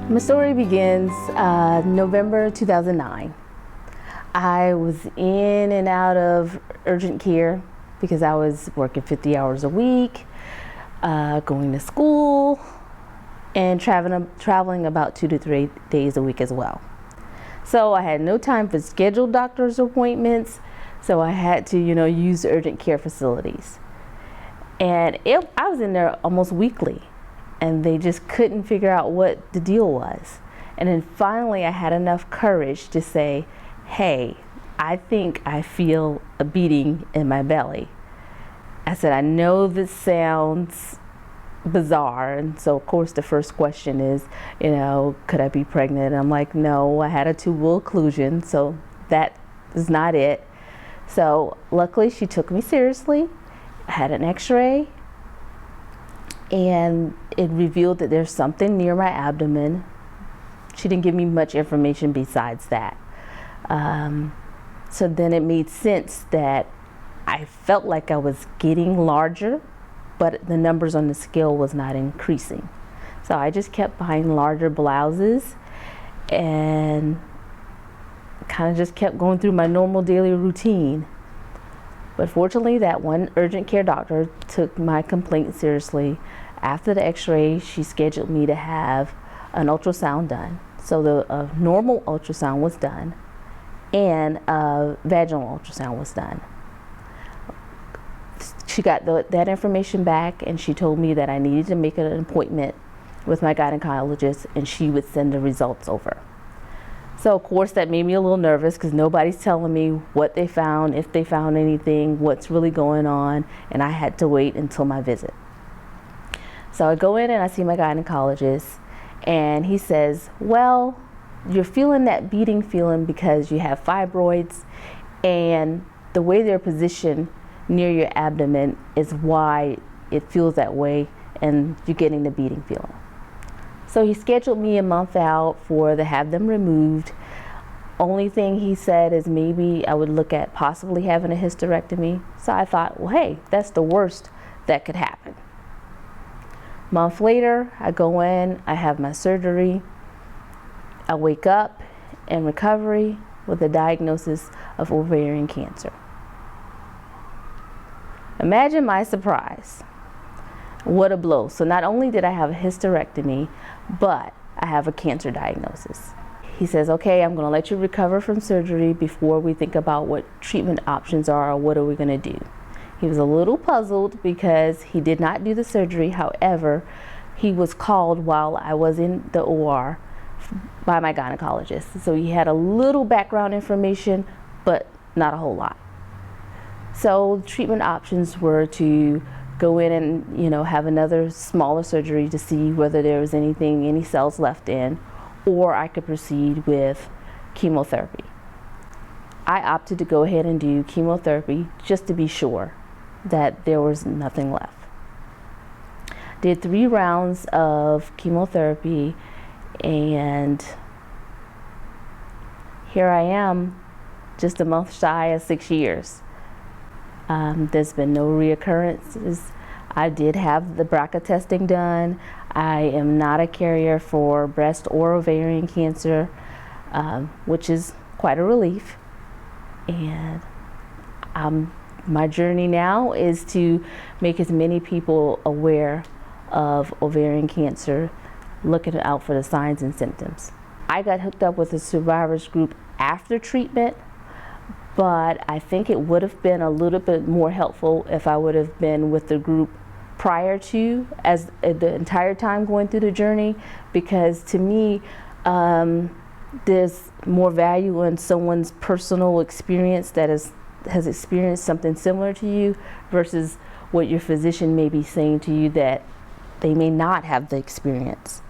My story begins November 2009. I was in and out of urgent care because I was working 50 hours a week, going to school, and traveling about 2 to 3 days a week as well. So I had no time for scheduled doctor's appointments, so I had to, use urgent care facilities. And I was in there almost weekly, and they just couldn't figure out what the deal was. And then finally I had enough courage to say, hey, I think I feel a beating in my belly. I said, I know this sounds bizarre, and so of course the first question is, could I be pregnant? And I'm like, no, I had a tubal occlusion, so that is not it. So luckily she took me seriously. I had an x-ray, and it revealed that there's something near my abdomen. She didn't give me much information besides that. So then it made sense that I felt like I was getting larger, but the numbers on the scale was not increasing. So I just kept buying larger blouses and kind of just kept going through my normal daily routine. But fortunately, that one urgent care doctor took my complaint seriously. After the x-ray, she scheduled me to have an ultrasound done. So the normal ultrasound was done, and a vaginal ultrasound was done. She got that information back, and she told me that I needed to make an appointment with my gynecologist, and she would send the results over. So of course that made me a little nervous because nobody's telling me what they found, if they found anything, what's really going on, and I had to wait until my visit. So I go in and I see my gynecologist, and he says, well, you're feeling that beating feeling because you have fibroids, and the way they're positioned near your abdomen is why it feels that way, and you're getting the beating feeling. So he scheduled me a month out to have them removed. Only thing he said is maybe I would look at possibly having a hysterectomy. So I thought, well, hey, that's the worst that could happen. Month later, I go in, I have my surgery. I wake up in recovery with a diagnosis of ovarian cancer. Imagine my surprise. What a blow. So not only did I have a hysterectomy, but I have a cancer diagnosis. He says, okay, I'm going to let you recover from surgery before we think about what treatment options are or what are we going to do. He was a little puzzled because he did not do the surgery. However, he was called while I was in the OR by my gynecologist. So he had a little background information, but not a whole lot. So treatment options were to go in and have another smaller surgery to see whether there was any cells left in, or I could proceed with chemotherapy. I opted to go ahead and do chemotherapy just to be sure that there was nothing left. Did 3 rounds of chemotherapy, and here I am, just a month shy of 6 years. There's been no reoccurrences. I did have the BRCA testing done. I am not a carrier for breast or ovarian cancer, which is quite a relief. And my journey now is to make as many people aware of ovarian cancer, looking out for the signs and symptoms. I got hooked up with a survivors group after treatment, but I think it would have been a little bit more helpful if I would have been with the group prior to, as the entire time going through the journey, because to me, there's more value in someone's personal experience that has experienced something similar to you versus what your physician may be saying to you that they may not have the experience.